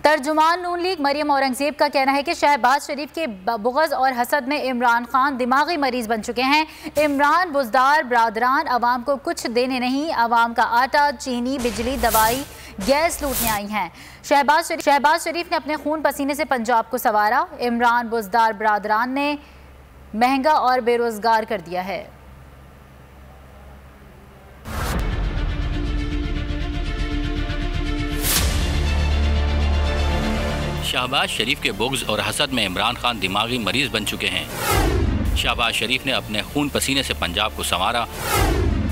तर्जुमान नून league Maryam Aurangzeb का कहना है कि शहबाज शरीफ के बुग़्ज़ और हसद में इमरान खान दिमागी मरीज बन चुके हैं। इमरान बुज़दार बरादरान अवाम को कुछ देने नहीं, अवाम का आटा, चीनी, बिजली, दवाई, गैस लूटने आई हैं। शहबाज शरीफ ने अपने खून पसीने से पंजाब को संवारा। इमरान बुज़दार बरादरान ने महंगा और बेरोजगार कर दिया है। शहबाज शरीफ के बुग़्ज़ और हसद में इमरान खान दिमागी मरीज बन चुके हैं। शहबाज शरीफ ने अपने खून पसीने से पंजाब को संवारा।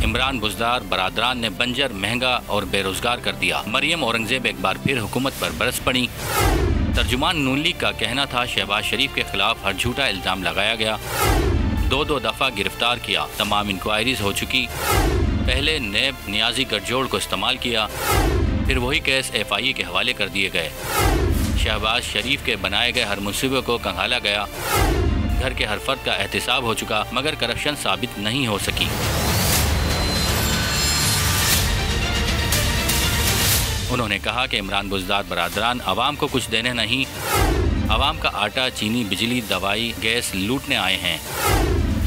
इमरान बुज़दार बरादरान ने बंजर, महंगा और बेरोजगार कर दिया। मरियम औरंगजेब एक बार फिर हुकूमत पर बरस पड़ी। तर्जुमान नून लीग का कहना था शहबाज शरीफ के खिलाफ हर झूठा इल्ज़ाम लगाया गया, दो दफ़ा गिरफ्तार किया, तमाम इंक्वायरीज हो चुकी। पहले नेब नियाजी गठजोड़ को इस्तेमाल किया, फिर वही केस FIA के हवाले कर दिए गए। शहबाज शरीफ के बनाए गए हर मुंसूबे को कंगाला गया। घर के हर फर्द का एहतिसाब हो चुका, मगर करप्शन साबित नहीं हो सकी। उन्होंने कहा कि इमरान बुज़दार बरादरान अवाम को कुछ देने नहीं, अवाम का आटा, चीनी, बिजली, दवाई, गैस लूटने आए हैं।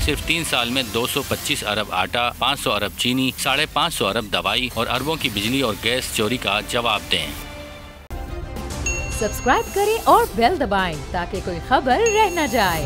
सिर्फ 3 साल में 225 अरब आटा, 500 अरब चीनी, 550 अरब दवाई और अरबों की बिजली और गैस चोरी का जवाब दें। सब्सक्राइब करें और बेल दबाएं ताकि कोई खबर रह न जाए।